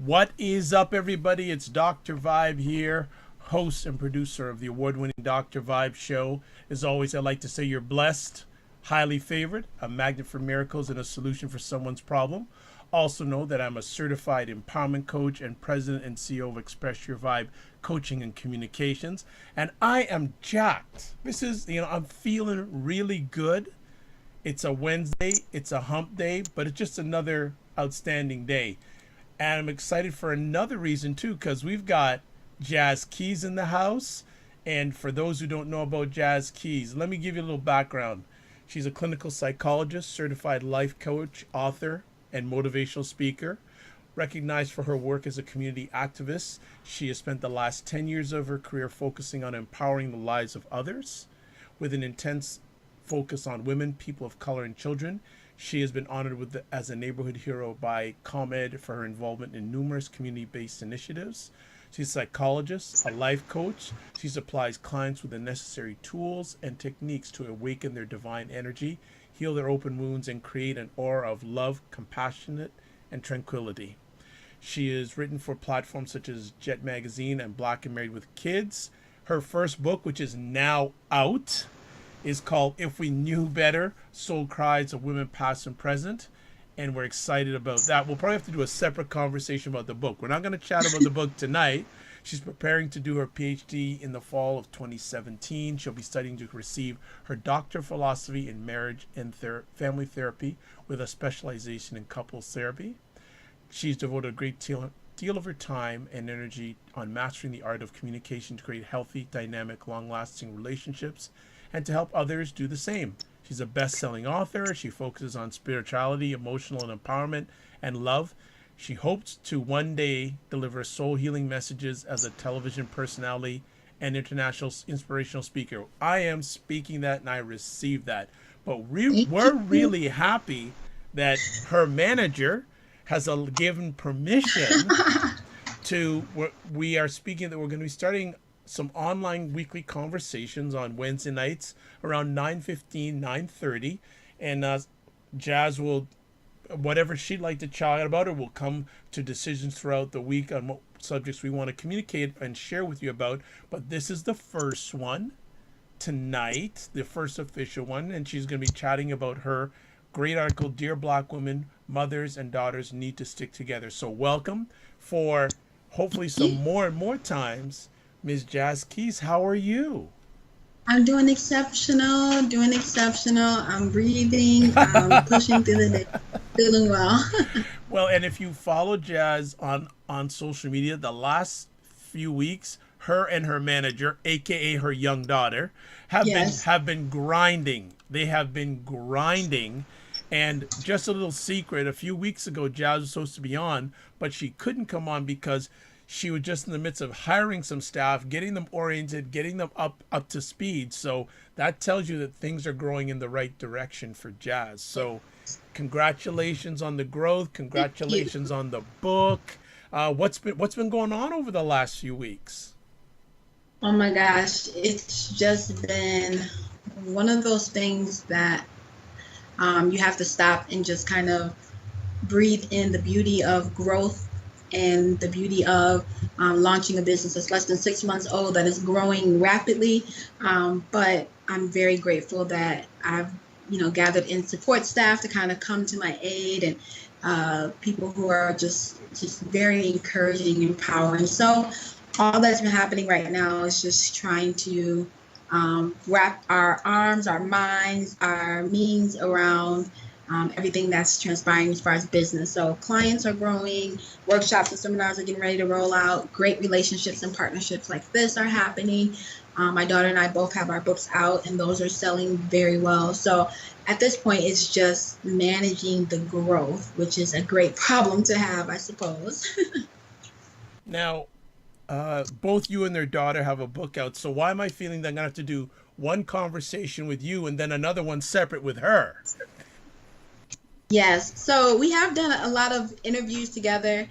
What is up, everybody? It's Dr. Vibe here, host and producer of the award-winning Dr. Vibe show. As always, I'd like to say you're blessed, highly favored, a magnet for miracles, and a solution for someone's problem. Also know that I'm a certified empowerment coach and president and CEO of Express Your Vibe Coaching and Communications. And I am jacked. I'm feeling really good. It's a Wednesday, it's a hump day, but it's just another outstanding day. And I'm excited for another reason too, because we've got Jazz Keys in the house. And for those who don't know about Jazz Keys, let me give you a little background. She's a clinical psychologist, certified life coach, author, and motivational speaker. Recognized for her work as a community activist, she has spent the last 10 years of her career focusing on empowering the lives of others with an intense focus on women, people of color, and children. She has been honored as a neighborhood hero by ComEd for her involvement in numerous community-based initiatives. She's a psychologist, a life coach. She supplies clients with the necessary tools and techniques to awaken their divine energy, heal their open wounds, and create an aura of love, compassion, and tranquility. She has written for platforms such as Jet Magazine and Black and Married with Kids. Her first book, which is now out, is called If We Knew Better, Soul Cries of Women Past and Present. And we're excited about that. We'll probably have to do a separate conversation about the book. We're not going to chat about the book tonight. She's preparing to do her PhD in the fall of 2017. She'll be studying to receive her Doctor of Philosophy in Marriage and Family Therapy with a specialization in couples therapy. She's devoted a great deal of her time and energy on mastering the art of communication to create healthy, dynamic, long-lasting relationships and to help others do the same. She's a best-selling author. She focuses on spirituality, emotional and empowerment, and love. She hopes to one day deliver soul healing messages as a television personality and international inspirational speaker. I am speaking that and I received that. But we're really happy that her manager has given permission to, we are speaking that we're going to be starting some online weekly conversations on Wednesday nights around 9:15, 9:30. And Jazz will, whatever she'd like to chat about, or will come to decisions throughout the week on what subjects we want to communicate and share with you about. But this is the first one tonight, the first official one. And she's going to be chatting about her great article, Dear Black Women, Mothers and Daughters Need to Stick Together. So welcome for hopefully some more and more times. Ms. Jazz Keys, how are you? I'm doing exceptional, I'm breathing, I'm pushing through the day, feeling well. Well, and if you follow Jazz on social media, the last few weeks, her and her manager, aka her young daughter, have been grinding. They have been grinding. And just a little secret, a few weeks ago, Jazz was supposed to be on, but she couldn't come on because she was just in the midst of hiring some staff, getting them oriented, getting them up to speed. So that tells you that things are growing in the right direction for Jazz. So congratulations on the growth. Congratulations on the book. What's been going on over the last few weeks? Oh my gosh, it's just been one of those things that you have to stop and just kind of breathe in the beauty of growth and the beauty of launching a business that's less than 6 months old that is growing rapidly. But I'm very grateful that I've, gathered in support staff to kind of come to my aid, and people who are just very encouraging, empowering. So all that's been happening right now is just trying to wrap our arms, our minds, our means around everything that's transpiring as far as business. So clients are growing, workshops and seminars are getting ready to roll out, great relationships and partnerships like this are happening. My daughter and I both have our books out, and those are selling very well. So at this point, it's just managing the growth, which is a great problem to have, I suppose. Now, both you and their daughter have a book out. So why am I feeling that I'm going to have to do one conversation with you and then another one separate with her? Yes. So we have done a lot of interviews together.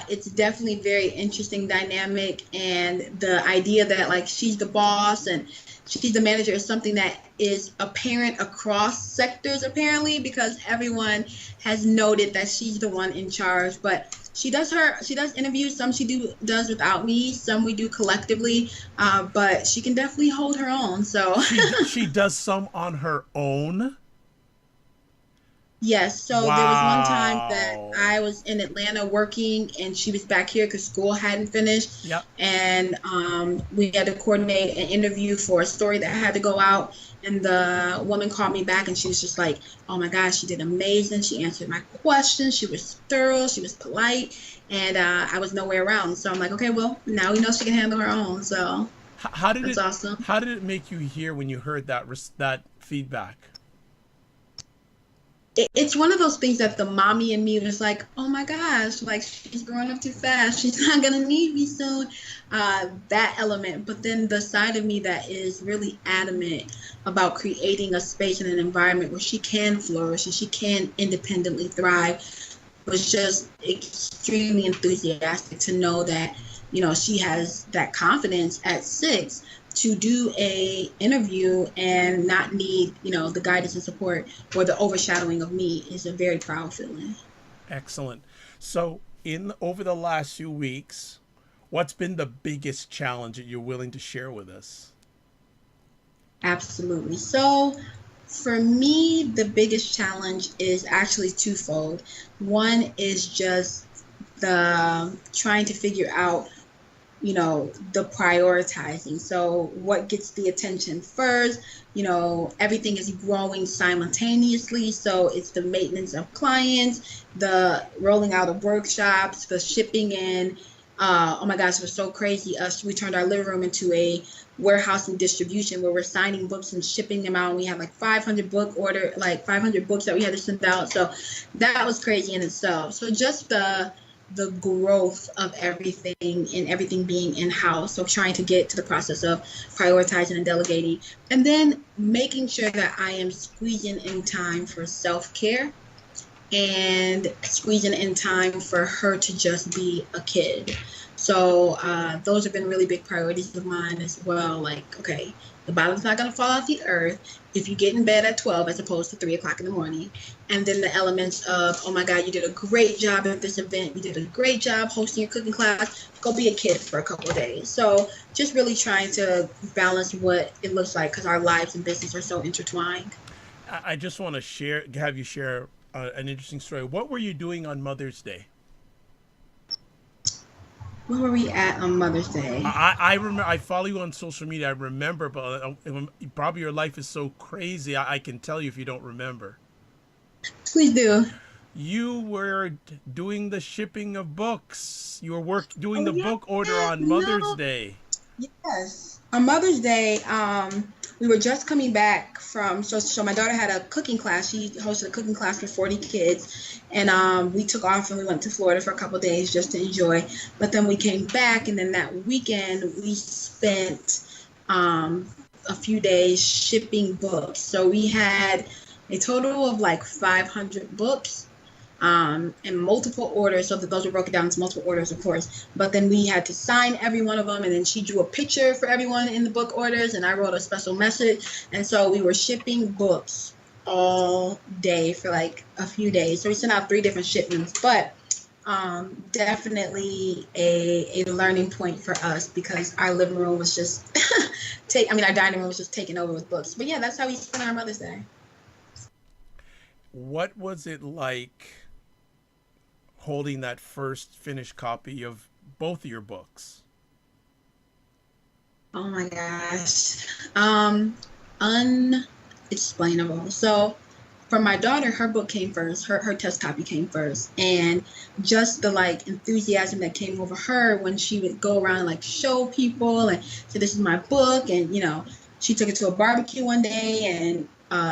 It's definitely very interesting dynamic, and the idea that like she's the boss and she's the manager is something that is apparent across sectors apparently, because everyone has noted that she's the one in charge. But she does interviews. Some does without me. Some we do collectively. But she can definitely hold her own. So She does some on her own. yes, so there was one time that Wow. I was in Atlanta working and she was back here because school hadn't finished. Yep. And we had to coordinate an interview for a story that had to go out. And the woman called me back and she was just like, oh my gosh, she did amazing. She answered my questions. She was thorough. She was polite. And I was nowhere around. So I'm like, okay, well, now we know she can handle her own. So How did that's it? awesome. How did it make you hear when you heard that feedback? It's one of those things that the mommy in me was like, oh my gosh, like she's growing up too fast. She's not going to need me soon. That element. But then the side of me that is really adamant about creating a space and an environment where she can flourish and she can independently thrive was just extremely enthusiastic to know that, she has that confidence at 6 to do a interview and not need, the guidance and support or the overshadowing of me is a very proud feeling. Excellent. So, in over the last few weeks, what's been the biggest challenge that you're willing to share with us? Absolutely. So for me, the biggest challenge is actually twofold. One is just the trying to figure out the prioritizing. So what gets the attention first? Everything is growing simultaneously. So it's the maintenance of clients, the rolling out of workshops, the shipping in. Oh my gosh, it was so crazy. We turned our living room into a warehouse and distribution where we're signing books and shipping them out. And we had like 500 books that we had to send out. So that was crazy in itself. So just the growth of everything and everything being in-house. So trying to get to the process of prioritizing and delegating, and then making sure that I am squeezing in time for self-care and squeezing in time for her to just be a kid. So those have been really big priorities of mine as well. Like, okay, the bottom's not going to fall off the earth if you get in bed at 12 as opposed to 3 o'clock in the morning. And then the elements of, oh my God, you did a great job at this event. You did a great job hosting your cooking class. Go be a kid for a couple of days. So just really trying to balance what it looks like because our lives and business are so intertwined. I just want to have you share an interesting story. What were you doing on Mother's Day? Where were we at on Mother's Day? I remember. I follow you on social media. I remember, but probably your life is so crazy. I can tell you if you don't remember. Please do. You were doing the shipping of books. You were doing the Yeah, book order on Mother's no. Day. Yes. On Mother's Day, we were just coming back from, so my daughter had a cooking class. She hosted a cooking class for 40 kids. And we took off and we went to Florida for a couple of days just to enjoy. But then we came back, and then that weekend we spent a few days shipping books. So we had a total of like 500 books. And multiple orders, so that those were broken down into multiple orders, of course. But then we had to sign every one of them, and then she drew a picture for everyone in the book orders, and I wrote a special message. And so we were shipping books all day for like a few days. So we sent out 3 different shipments, but definitely a learning point for us because our living room was just our dining room was just taken over with books. But yeah, that's how we spent our Mother's Day. What was it like holding that first finished copy of both of your books? Oh my gosh. Unexplainable. So for my daughter, her book came first. Her test copy came first. And just the like enthusiasm that came over her when she would go around and like show people and say, this is my book. And, she took it to a barbecue one day and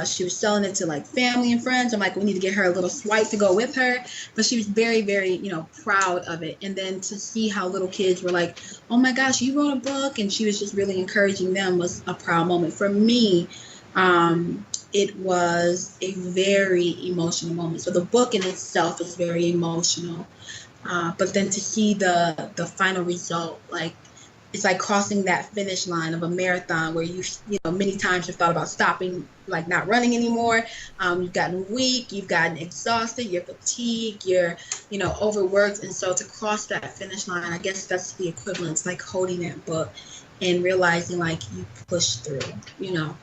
she was selling it to like family and friends. I'm like, we need to get her a little swipe to go with her. But she was very, very, proud of it. And then to see how little kids were like, oh my gosh, you wrote a book. And she was just really encouraging them was a proud moment. For me, it was a very emotional moment. So the book in itself is very emotional. But then to see the final result, like it's like crossing that finish line of a marathon where you know many times you've thought about stopping, like not running anymore. You've gotten weak, you've gotten exhausted, you're fatigued, you're overworked, and so to cross that finish line, I guess that's the equivalent. It's like holding that book and realizing like you pushed through, you know.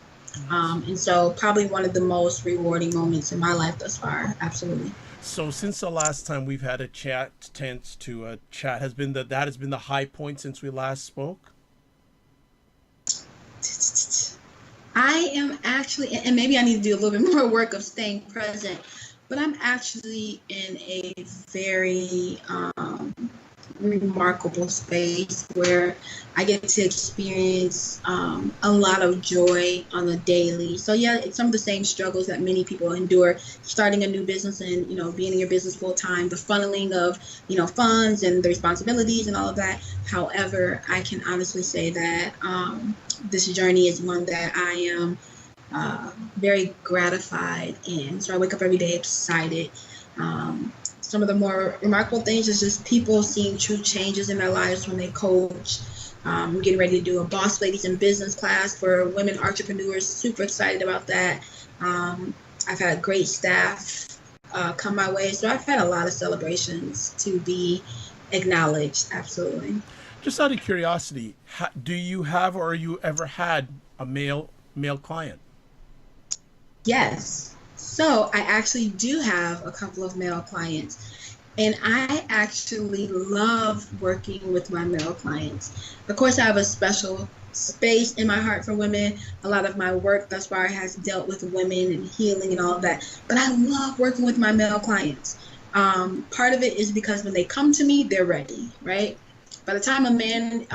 Nice. And so probably one of the most rewarding moments in my life thus far. Absolutely. So since the last time we've had a chat, tense to a chat, has been that has been the high point since we last spoke. I am actually, and maybe I need to do a little bit more work of staying present, but I'm actually in a very remarkable space where I get to experience a lot of joy on a daily. So yeah, it's some of the same struggles that many people endure starting a new business and being in your business full time, the funneling of funds and the responsibilities and all of that. However, I can honestly say that this journey is one that I am very gratified in. So I wake up every day excited. Some of the more remarkable things is just people seeing true changes in their lives when they coach. I'm getting ready to do a Boss Ladies in Business class for women entrepreneurs. Super excited about that. I've had great staff come my way. So I've had a lot of celebrations to be acknowledged. Absolutely. Just out of curiosity, do you have or you ever had a male client? Yes. So I actually do have a couple of male clients, and I actually love working with my male clients. Of course, I have a special space in my heart for women. A lot of my work thus far has dealt with women and healing and all of that, but I love working with my male clients. Part of it is because when they come to me, they're ready, right? By the time a man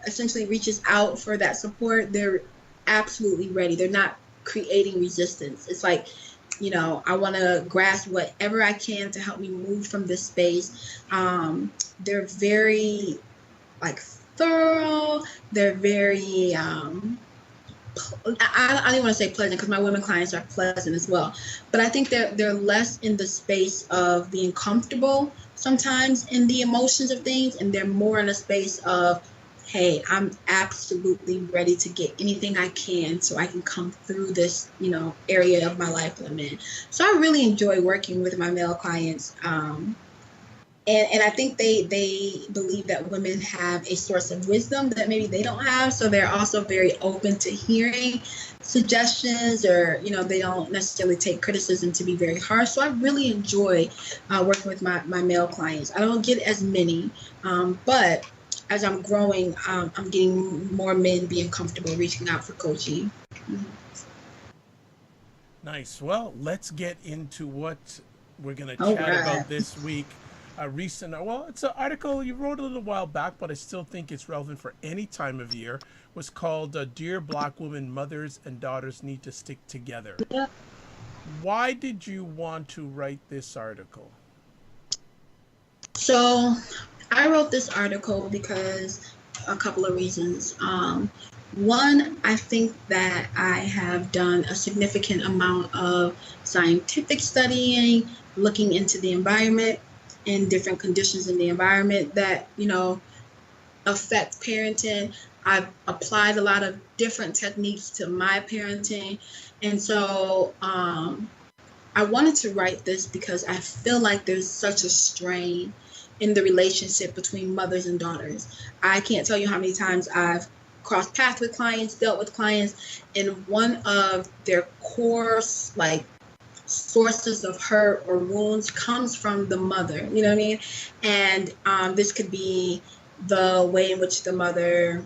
essentially reaches out for that support, they're absolutely ready. They're not creating resistance. It's like, I want to grasp whatever I can to help me move from this space. They're very like thorough. They're very, I don't even want to say pleasant because my women clients are pleasant as well. But I think they're less in the space of being comfortable sometimes in the emotions of things, and they're more in a space of, hey, I'm absolutely ready to get anything I can so I can come through this, area of my life that I'm in. So I really enjoy working with my male clients. And I think they believe that women have a source of wisdom that maybe they don't have. So they're also very open to hearing suggestions, or, they don't necessarily take criticism to be very harsh. So I really enjoy working with my male clients. I don't get as many, but as I'm growing, I'm getting more men being comfortable reaching out for coaching. Nice. Well, let's get into what we're going to All chat right. about this week. A recent, well, it's an article you wrote a little while back, but I still think it's relevant for any time of year. Was called "Dear Black Women, Mothers and Daughters Need to Stick Together." Yeah. Why did you want to write this article? So I wrote this article because a couple of reasons. One, I think that I have done a significant amount of scientific studying, looking into the environment and different conditions in the environment that, affect parenting. I've applied a lot of different techniques to my parenting. And so I wanted to write this because I feel like there's such a strain in the relationship between mothers and daughters. I can't tell you how many times I've crossed paths with clients, dealt with clients, and one of their core like sources of hurt or wounds comes from the mother. You know what I mean? And this could be the way in which the mother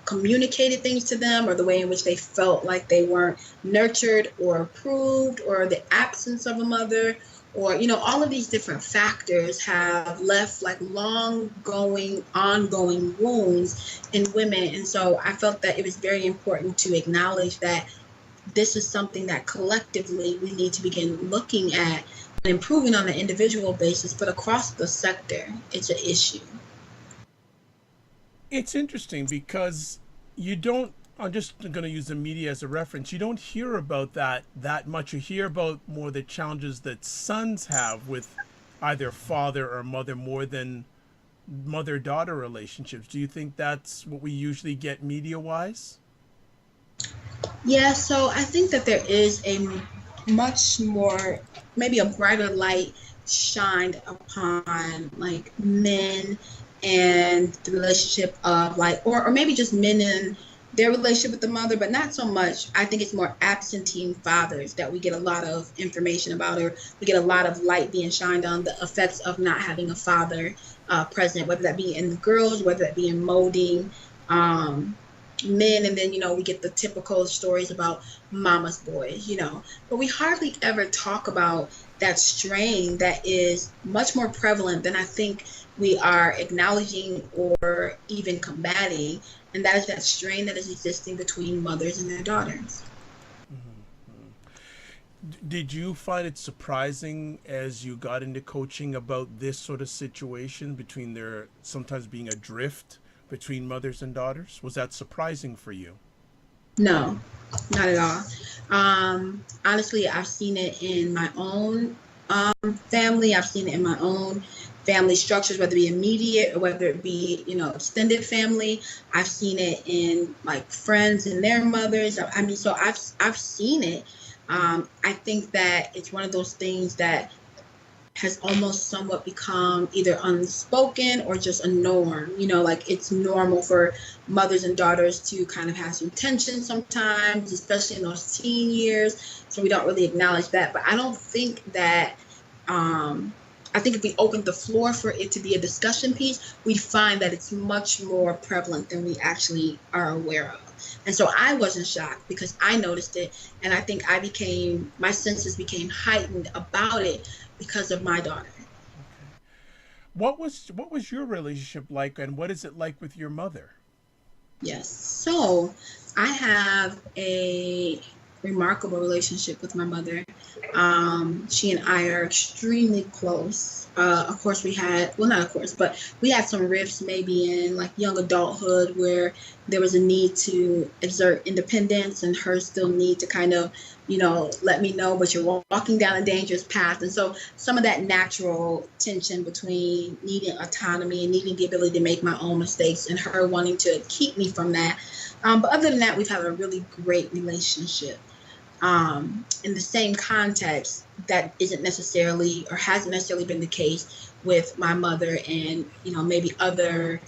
communicated things to them, or the way in which they felt like they weren't nurtured or approved, or the absence of a mother, or all of these different factors have left like long going ongoing wounds in women. And so I felt that it was very important to acknowledge that this is something that collectively we need to begin looking at and improving on an individual basis, but across the sector it's an issue. It's interesting because you don't. I'm just going to use the media as a reference. You don't hear about that much. You hear about more the challenges that sons have with either father or mother more than mother-daughter relationships. Do you think that's what we usually get media-wise? Yeah, so I think that there is a much more, maybe a brighter light shined upon like men and the relationship of like, or maybe just men and their relationship with the mother, but not so much. I think it's more absentee fathers that we get a lot of information about, or we get a lot of light being shined on the effects of not having a father present, whether that be in the girls, whether that be in molding. Um, Men, and then we get the typical stories about mama's boys, but we hardly ever talk about that strain that is much more prevalent than I think we are acknowledging or even combating, and that is that strain that is existing between mothers and their daughters. Did you find it surprising as you got into coaching about this sort of situation between there sometimes being a drift between mothers and daughters? Was that surprising for you? No, not at all. Honestly, I've seen it in my own family. I've seen it in my own family structures, whether it be immediate or whether it be, extended family. I've seen it in like friends and their mothers. I mean, so I've seen it. I think that it's one of those things that has almost somewhat become either unspoken or just a norm. Like it's normal for mothers and daughters to kind of have some tension sometimes, especially in those teen years. So we don't really acknowledge that. But I don't think that, I think if we opened the floor for it to be a discussion piece, we'd find that it's much more prevalent than we actually are aware of. And so I wasn't shocked because I noticed it. And I think my senses became heightened about it because of my daughter. Okay. What was your relationship like, and what is it like with your mother? Yes. So I have a remarkable relationship with my mother. She and I are extremely close. Of course, well, not of course, but we had some rifts maybe in like young adulthood where there was a need to exert independence and her still need to kind of, let me know, but you're walking down a dangerous path. And so some of that natural tension between needing autonomy and needing the ability to make my own mistakes and her wanting to keep me from that. But other than that, we've had a really great relationship. In the same context, that isn't necessarily or hasn't necessarily been the case with my mother and, maybe other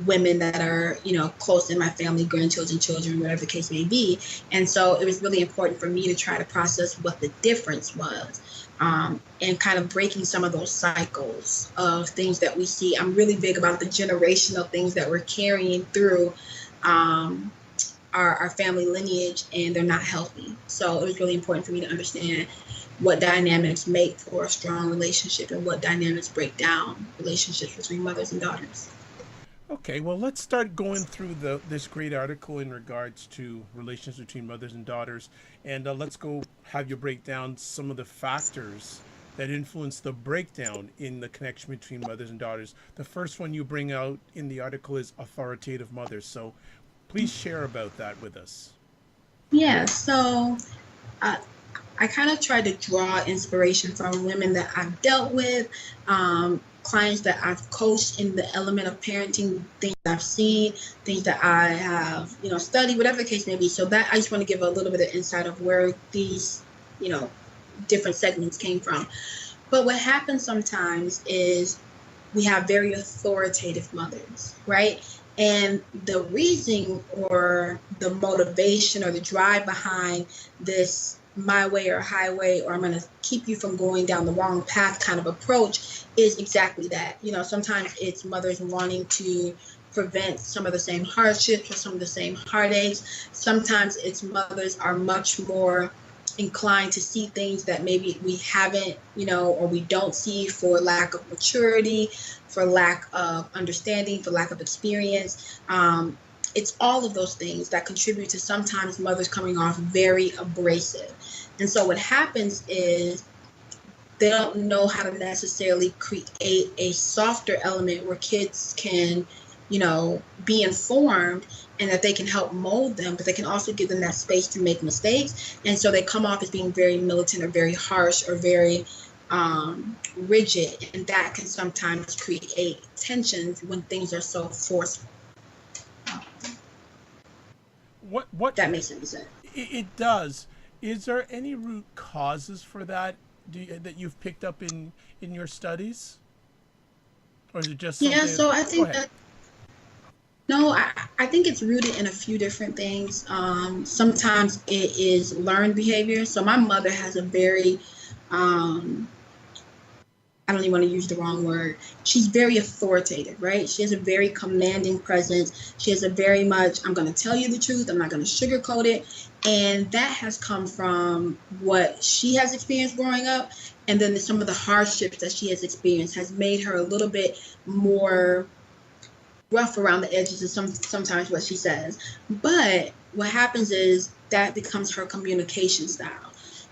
women that are, close in my family, grandchildren, children, whatever the case may be. And so it was really important for me to try to process what the difference was, and kind of breaking some of those cycles of things that we see. I'm really big about the generational things that we're carrying through our family lineage, and they're not healthy. So it was really important for me to understand what dynamics make for a strong relationship and what dynamics break down relationships between mothers and daughters. Okay, well, let's start going through this great article in regards to relations between mothers and daughters, and let's go have you break down some of the factors that influence the breakdown in the connection between mothers and daughters. The first one you bring out in the article is authoritative mothers. So please share about that with us. Yeah, so uh, I kind of try to draw inspiration from women that I've dealt with, clients that I've coached in the element of parenting, things I've seen, things that I have, studied, whatever the case may be. So that I just want to give a little bit of insight of where these, you know, different segments came from. But what happens sometimes is we have very authoritative mothers, right? And the reason or the motivation or the drive behind this my way or highway, or I'm going to keep you from going down the wrong path kind of approach is exactly that. Sometimes it's mothers wanting to prevent some of the same hardships or some of the same heartaches. Sometimes it's mothers are much more inclined to see things that maybe we haven't, or we don't see for lack of maturity, for lack of understanding, for lack of experience. It's all of those things that contribute to sometimes mothers coming off very abrasive. And so what happens is they don't know how to necessarily create a softer element where kids can, be informed and that they can help mold them, but they can also give them that space to make mistakes. And so they come off as being very militant or very harsh or very rigid, and that can sometimes create tensions when things are so forceful. What That makes sense. it does. Is there any root causes for that that you've picked up in your studies, or is it just Yeah, something? so I Go think ahead. that no, I think it's rooted in a few different things. Sometimes it is learned behavior. So my mother has a very um, I don't even want to use the wrong word. She's very authoritative, right? She has a very commanding presence. She has a very much, I'm going to tell you the truth. I'm not going to sugarcoat it. And that has come from what she has experienced growing up. And then some of the hardships that she has experienced has made her a little bit more rough around the edges of sometimes what she says. But what happens is that becomes her communication style.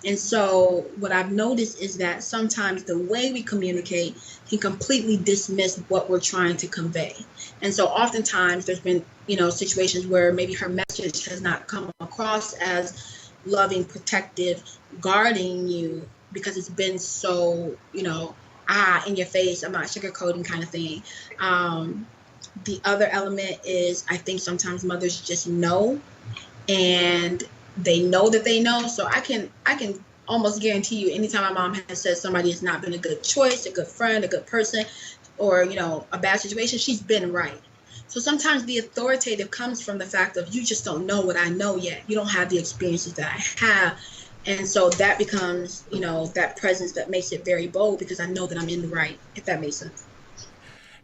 And so what I've noticed is that sometimes the way we communicate can completely dismiss what we're trying to convey. And so oftentimes there's been, situations where maybe her message has not come across as loving, protective, guarding you because it's been so, in your face, I'm not sugarcoating kind of thing. The other element is I think sometimes mothers just know, and they know that they know. So I can almost guarantee you anytime my mom has said somebody has not been a good choice, a good friend, a good person, or a bad situation, she's been right. So sometimes the authoritative comes from the fact of you just don't know what I know yet. You don't have the experiences that I have. And so that becomes, that presence that makes it very bold because I know that I'm in the right, if that makes sense.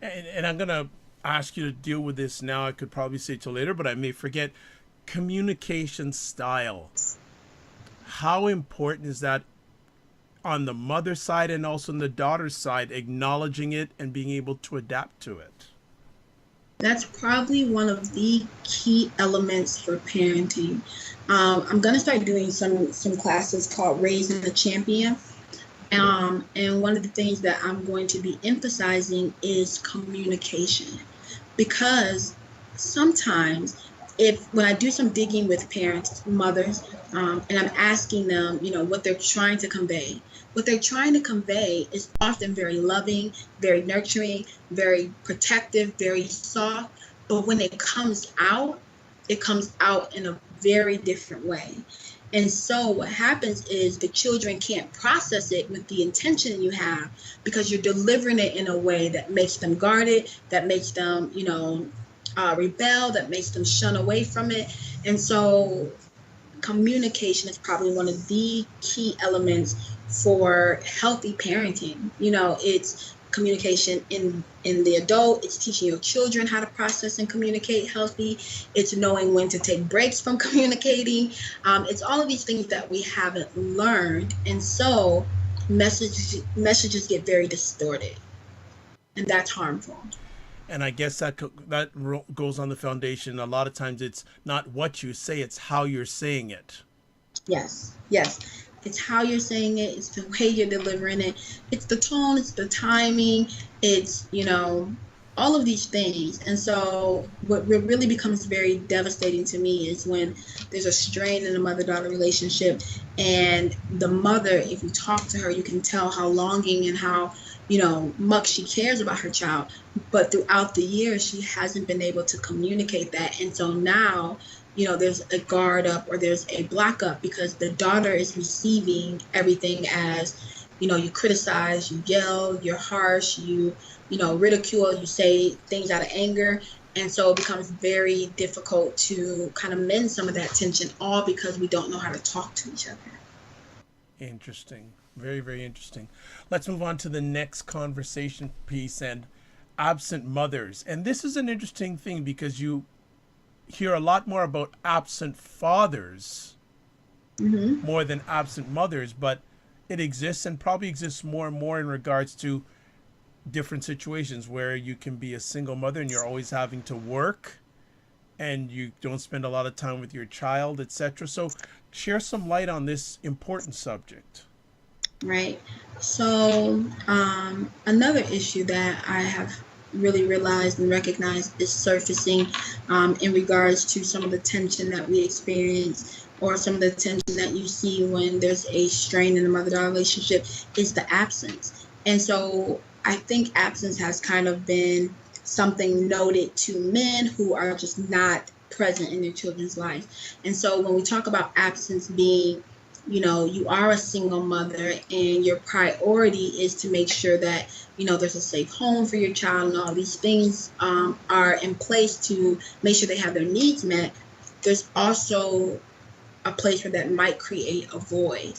And I'm gonna ask you to deal with this now. I could probably say till later, but I may forget. Communication style. How important is that on the mother side and also on the daughter side, acknowledging it and being able to adapt to it? That's probably one of the key elements for parenting. I'm gonna start doing some classes called Raising a Champion. And one of the things that I'm going to be emphasizing is communication, because sometimes if when I do some digging with parents, mothers, and I'm asking them, what they're trying to convey, what they're trying to convey is often very loving, very nurturing, very protective, very soft. But when it comes out in a very different way. And so what happens is the children can't process it with the intention you have because you're delivering it in a way that makes them guarded, that makes them, rebel, that makes them shun away from it. And so communication is probably one of the key elements for healthy parenting. It's communication in the adult, it's teaching your children how to process and communicate healthy, it's knowing when to take breaks from communicating. It's all of these things that we haven't learned, and so messages get very distorted, and that's harmful. And I guess goes on the foundation. A lot of times, it's not what you say; it's how you're saying it. Yes. It's how you're saying it, it's the way you're delivering it, it's the tone, it's the timing, it's, all of these things. And so what really becomes very devastating to me is when there's a strain in a mother-daughter relationship, and the mother, if you talk to her, you can tell how longing and how, much she cares about her child. But throughout the years, she hasn't been able to communicate that. And so now, there's a guard up or there's a block up because the daughter is receiving everything as, you criticize, you yell, you're harsh, you ridicule, you say things out of anger. And so it becomes very difficult to kind of mend some of that tension, all because we don't know how to talk to each other. Interesting. Very, very interesting. Let's move on to the next conversation piece and absent mothers. And this is an interesting thing because you hear a lot more about absent fathers Mm-hmm. more than absent mothers, but it exists and probably exists more and more in regards to different situations where you can be a single mother and you're always having to work and you don't spend a lot of time with your child, etc. So share some light on this important subject. Right. So, another issue that I have really realized and recognized is surfacing in regards to some of the tension that we experience or some of the tension that you see when there's a strain in the mother-daughter relationship is the absence. And so I think absence has kind of been something noted to men who are just not present in their children's life. And so when we talk about absence being, you are a single mother and your priority is to make sure that, there's a safe home for your child and all these things are in place to make sure they have their needs met, there's also a place where that might create a void.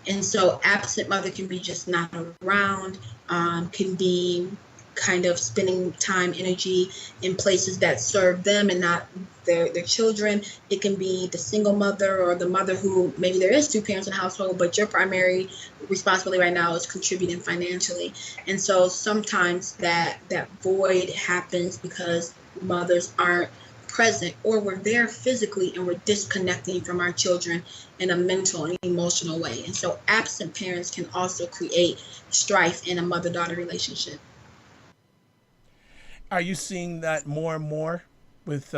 And so absent mother can be just not around, can be kind of spending time, energy in places that serve them and not their children. It can be the single mother or the mother who maybe there is two parents in the household, but your primary responsibility right now is contributing financially. And so sometimes that void happens because mothers aren't present, or we're there physically and we're disconnecting from our children in a mental and emotional way. And so absent parents can also create strife in a mother-daughter relationship. Are you seeing that more and more with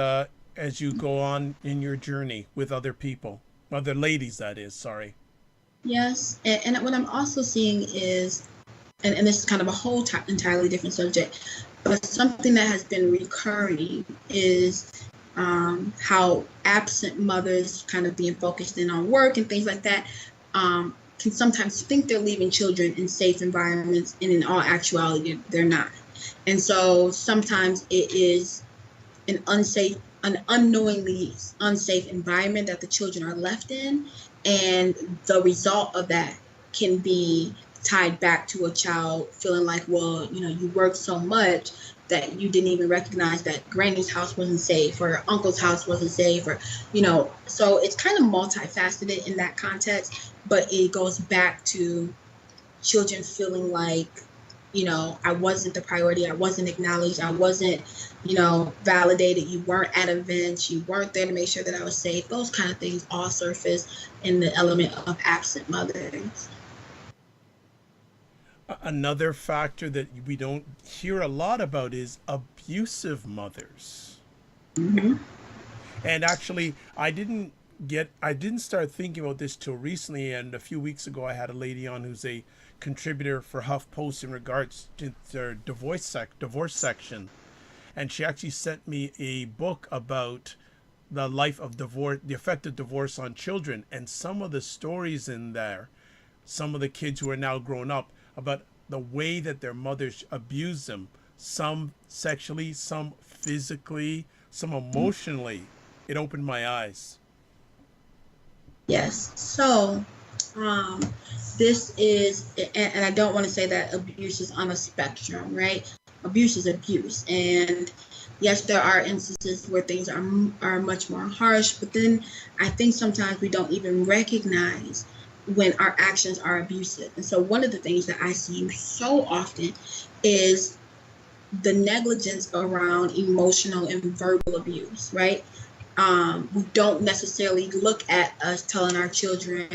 as you go on in your journey with other people, other ladies? That is, sorry. Yes, and what I'm also seeing is, and this is kind of a whole entirely different subject, but something that has been recurring is how absent mothers kind of being focused in on work and things like that can sometimes think they're leaving children in safe environments, and in all actuality, they're not. And so sometimes it is an unknowingly unsafe environment that the children are left in. And the result of that can be tied back to a child feeling like, well, you worked so much that you didn't even recognize that granny's house wasn't safe or uncle's house wasn't safe, or, so it's kind of multifaceted in that context, but it goes back to children feeling like, I wasn't the priority. I wasn't acknowledged. I wasn't, validated. You weren't at events. You weren't there to make sure that I was safe. Those kind of things all surface in the element of absent mothers. Another factor that we don't hear a lot about is abusive mothers. Mm-hmm. And actually, I didn't start thinking about this till recently. And a few weeks ago, I had a lady on who's a contributor for HuffPost in regards to their divorce section, and she actually sent me a book about the life of divorce, the effect of divorce on children, and some of the stories in there, some of the kids who are now grown up, about the way that their mothers abused them, some sexually, some physically, some emotionally. It opened my eyes. Yes. So this is, and I don't want to say that abuse is on a spectrum, right? Abuse is abuse. And yes, there are instances where things are much more harsh, but then I think sometimes we don't even recognize when our actions are abusive. And so one of the things that I see so often is the negligence around emotional and verbal abuse, right? We don't necessarily look at us telling our children,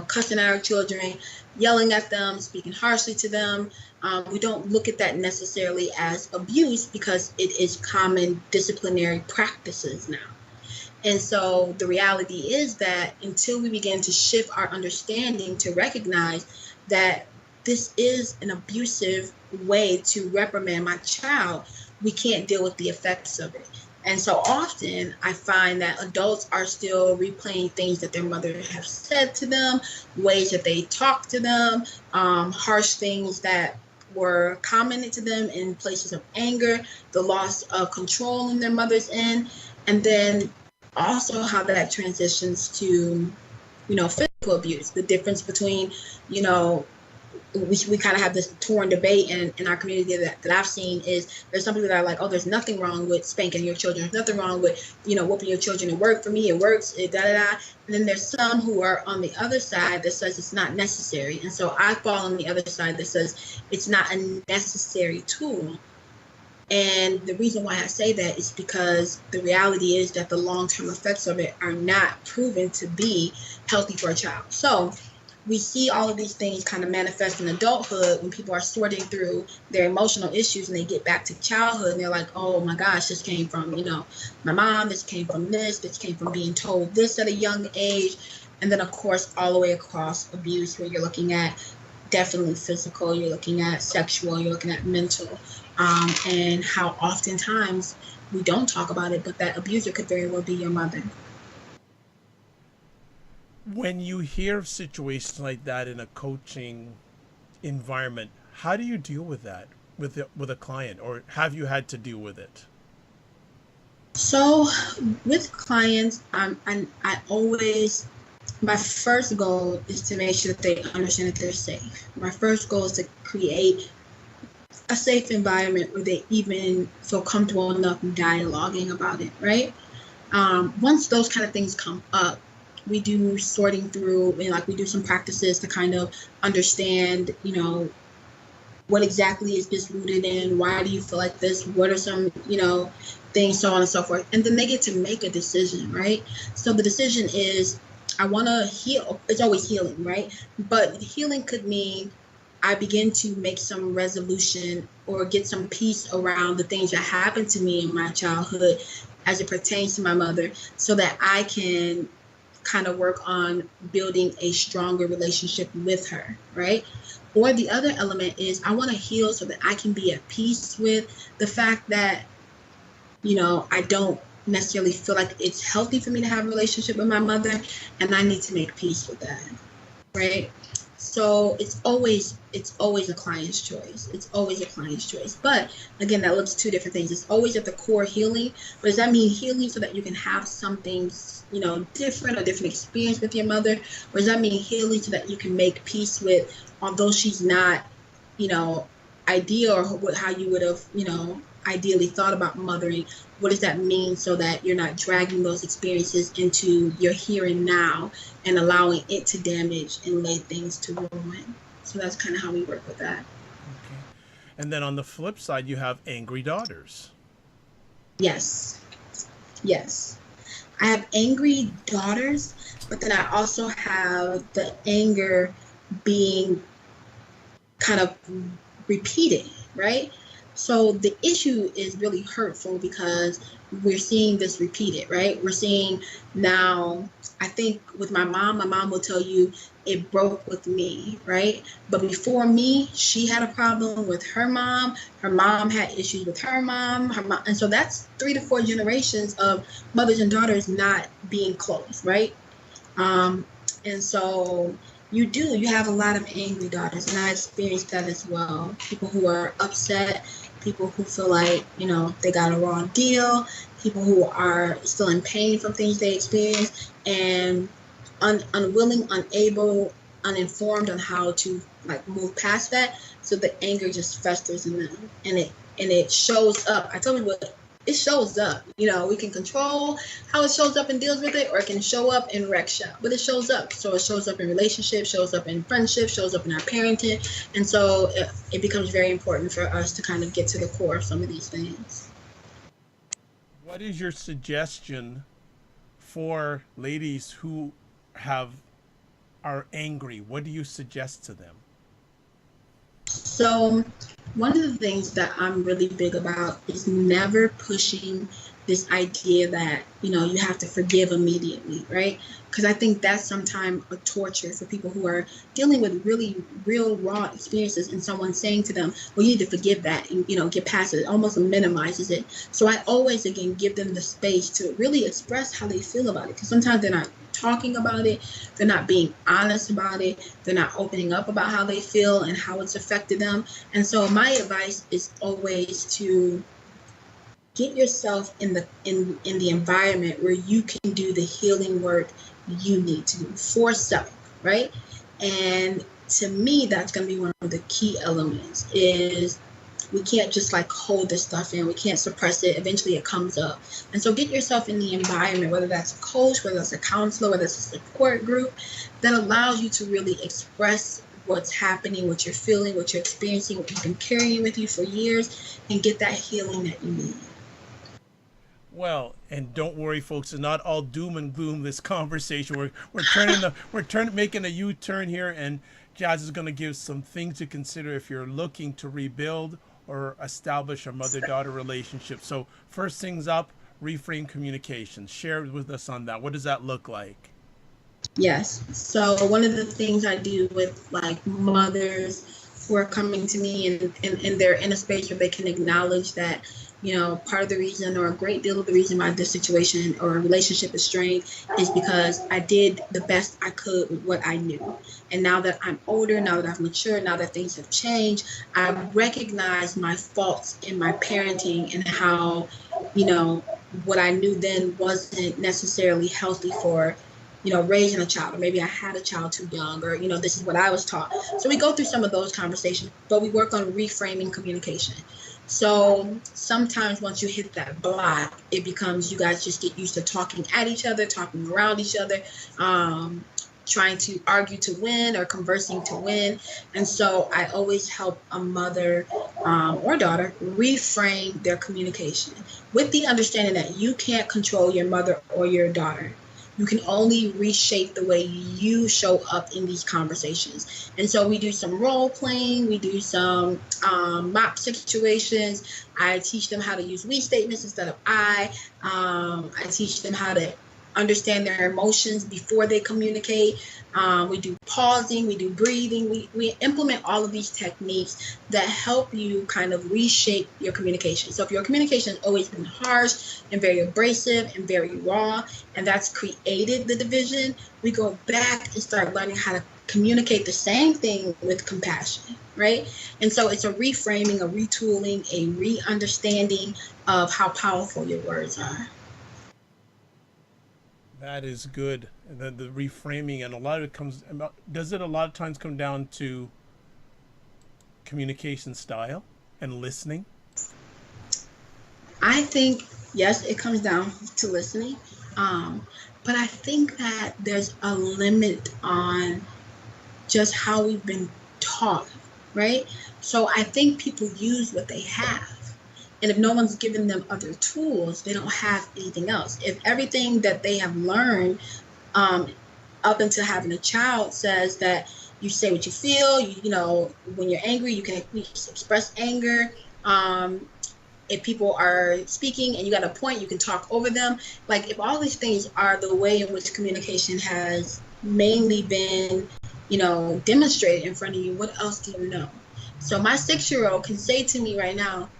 cussing at our children, yelling at them, speaking harshly to them. We don't look at that necessarily as abuse because it is common disciplinary practices now. And so the reality is that until we begin to shift our understanding to recognize that this is an abusive way to reprimand my child, we can't deal with the effects of it. And so often I find that adults are still replaying things that their mother have said to them, ways that they talk to them, harsh things that were commented to them in places of anger, the loss of control in their mother's end, and then also how that transitions to, physical abuse, the difference between, we kind of have this torn debate in our community that I've seen is there's some people that are like, oh, there's nothing wrong with spanking your children. There's nothing wrong with, whooping your children. It worked for me. It works. Da, da, da. And then there's some who are on the other side that says it's not necessary. And so I fall on the other side that says it's not a necessary tool. And the reason why I say that is because the reality is that the long-term effects of it are not proven to be healthy for a child. So we see all of these things kind of manifest in adulthood when people are sorting through their emotional issues and they get back to childhood and they're like, oh my gosh, this came from, my mom, this came from this came from being told this at a young age. And then, of course, all the way across abuse, where you're looking at definitely physical, you're looking at sexual, you're looking at mental, and how oftentimes we don't talk about it, but that abuser could very well be your mother. When you hear of situations like that in a coaching environment, how do you deal with that with a client, or have you had to deal with it? So with clients, I always, my first goal is to make sure that they understand that they're safe. My first goal is to create a safe environment where they even feel comfortable enough dialoguing about it, right? Once those kind of things come up, we do sorting through, and like we do some practices to kind of understand, what exactly is this rooted in? Why do you feel like this? What are some, things, so on and so forth. And then they get to make a decision, right? So the decision is, I want to heal. It's always healing, right? But healing could mean I begin to make some resolution or get some peace around the things that happened to me in my childhood as it pertains to my mother, so that I can kind of work on building a stronger relationship with her, right? Or the other element is I want to heal so that I can be at peace with the fact that, I don't necessarily feel like it's healthy for me to have a relationship with my mother, and I need to make peace with that, right? So it's always a client's choice. It's always a client's choice. But again, that looks two different things. It's always at the core healing. But does that mean healing so that you can have something, different, or different experience with your mother? Or does that mean healing so that you can make peace with, although she's not, ideal, or how you would have, ideally thought about mothering? What does that mean so that you're not dragging those experiences into your here and now and allowing it to damage and lay things to ruin? So that's kind of how we work with that. Okay. And then on the flip side, you have angry daughters. Yes. Yes. I have angry daughters, but then I also have the anger being kind of repeated, right? So the issue is really hurtful because we're seeing this repeated, right? We're seeing now, I think with my mom will tell you it broke with me, right? But before me, she had a problem with her mom had issues with her mom, and so that's 3 to 4 generations of mothers and daughters not being close, right? And so you have a lot of angry daughters, and I experienced that as well. People who are upset, people who feel like, they got a wrong deal, people who are still in pain from things they experienced, and unwilling, unable, uninformed on how to move past that. So the anger just festers in them, and it shows up. I told you what it shows up. We can control how it shows up and deals with it, or it can show up and wreck shop. But it shows up. So it shows up in relationships, shows up in friendships, shows up in our parenting. And so it becomes very important for us to kind of get to the core of some of these things. What is your suggestion for ladies who are angry? What do you suggest to them? So one of the things that I'm really big about is never pushing this idea that, you have to forgive immediately, right? Because I think that's sometimes a torture for people who are dealing with really real raw experiences, and someone saying to them, well, you need to forgive that and, get past it. It almost minimizes it. So I always, again, give them the space to really express how they feel about it, because sometimes they're not talking about it, they're not being honest about it, they're not opening up about how they feel and how it's affected them. And so my advice is always to get yourself in the environment where you can do the healing work you need to do for self, right? And to me, that's going to be one of the key elements. Is we can't just hold this stuff in. We can't suppress it. Eventually it comes up. And so get yourself in the environment, whether that's a coach, whether that's a counselor, whether it's a support group, that allows you to really express what's happening, what you're feeling, what you're experiencing, what you've been carrying with you for years, and get that healing that you need. Well, and don't worry, folks. It's not all doom and gloom. This conversation, we're making a U-turn here, and Jazz is going to give some things to consider if you're looking to rebuild or establish a mother-daughter relationship. So, first things up, reframe communication. Share with us on that. What does that look like? Yes. So one of the things I do with like mothers who are coming to me and they're in a space where they can acknowledge that, part of the reason or a great deal of the reason why this situation or a relationship is strained is because I did the best I could with what I knew. And now that I'm older, now that I've matured, now that things have changed, I recognize my faults in my parenting and how, what I knew then wasn't necessarily healthy for raising a child, or maybe I had a child too young, or, this is what I was taught. So we go through some of those conversations, but we work on reframing communication. So sometimes once you hit that block, it becomes you guys just get used to talking at each other, talking around each other, trying to argue to win or conversing to win. And so I always help a mother or daughter reframe their communication with the understanding that you can't control your mother or your daughter. You can only reshape the way you show up in these conversations. And so we do some role playing, we do some mock situations. I teach them how to use we statements instead of I. I teach them how to understand their emotions before they communicate. We do pausing, we do breathing. We implement all of these techniques that help you kind of reshape your communication. So if your communication has always been harsh and very abrasive and very raw, and that's created the division, we go back and start learning how to communicate the same thing with compassion, right? And so it's a reframing, a retooling, a re-understanding of how powerful your words are. That is good. And then the reframing, and a lot of it comes. Does it a lot of times come down to communication style and listening? I think yes, it comes down to listening, but I think that there's a limit on just how we've been taught, right? So I think people use what they have. And if no one's given them other tools, they don't have anything else. If everything that they have learned up until having a child says that you say what you feel, when you're angry, you can express anger. If people are speaking and you got a point, you can talk over them. Like if all these things are the way in which communication has mainly been, demonstrated in front of you, what else do you know? So my 6-year-old can say to me right now,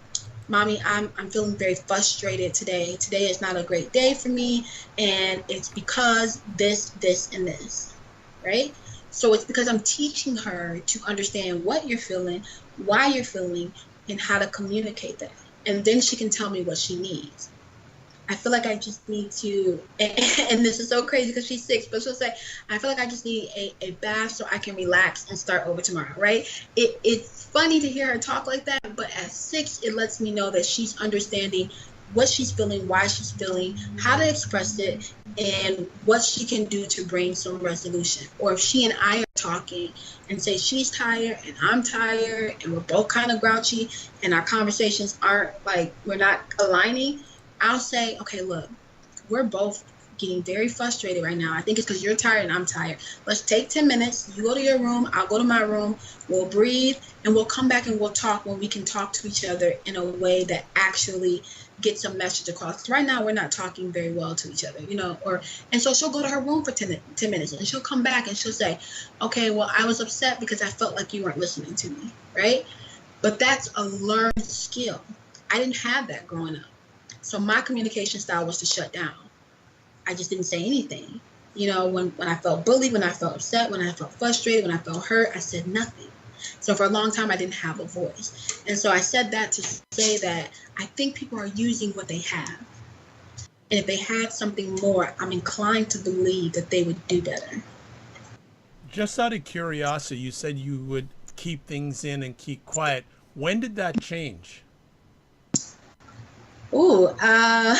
Mommy, I'm feeling very frustrated today. Today is not a great day for me, and it's because this, and this, right? So it's because I'm teaching her to understand what you're feeling, why you're feeling, and how to communicate that. And then she can tell me what she needs. I feel like I just need to, and this is so crazy because she's 6, but she'll say, I feel like I just need a bath so I can relax and start over tomorrow, right? It's funny to hear her talk like that, but at 6, it lets me know that she's understanding what she's feeling, why she's feeling, how to express it, and what she can do to bring some resolution. Or if she and I are talking and say she's tired and I'm tired and we're both kind of grouchy and our conversations aren't like, we're not aligning, I'll say, okay, look, we're both getting very frustrated right now. I think it's because you're tired and I'm tired. Let's take 10 minutes. You go to your room, I'll go to my room, we'll breathe, and we'll come back and we'll talk when we can talk to each other in a way that actually gets a message across. Right now, we're not talking very well to each other, and so she'll go to her room for 10 minutes and she'll come back and she'll say, okay, well, I was upset because I felt like you weren't listening to me, right? But that's a learned skill. I didn't have that growing up. So my communication style was to shut down. I just didn't say anything. When I felt bullied, when I felt upset, when I felt frustrated, when I felt hurt, I said nothing. So for a long time, I didn't have a voice. And so I said that to say that I think people are using what they have. And if they had something more, I'm inclined to believe that they would do better. Just out of curiosity, you said you would keep things in and keep quiet. When did that change? Ooh, I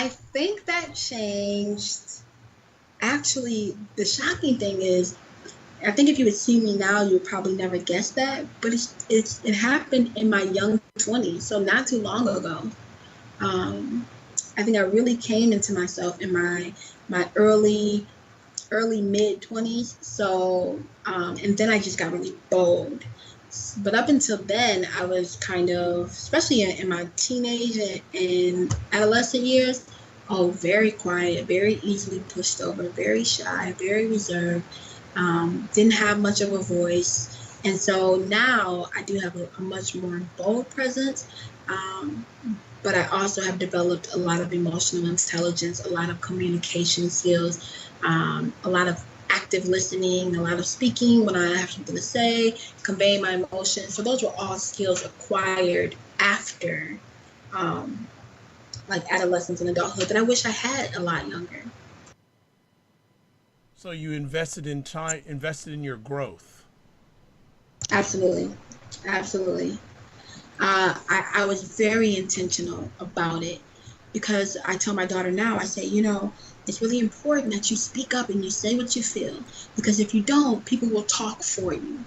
think that changed. Actually, the shocking thing is, I think if you would see me now, you would probably never guess that. But it happened in my young 20s, so not too long ago. I think I really came into myself in my early mid 20s. So and then I just got really bold. But up until then, I was kind of, especially in my teenage and adolescent years, oh, very quiet, very easily pushed over, very shy, very reserved, didn't have much of a voice. And so now I do have a much more bold presence. Um, but I also have developed a lot of emotional intelligence, a lot of communication skills, a lot of active listening, a lot of speaking when I have something to say, conveying my emotions. So those were all skills acquired after like adolescence and adulthood that I wish I had a lot younger. So you invested in time, invested in your growth. Absolutely. Absolutely. I was very intentional about it because I tell my daughter now, I say, it's really important that you speak up and you say what you feel, because if you don't, people will talk for you.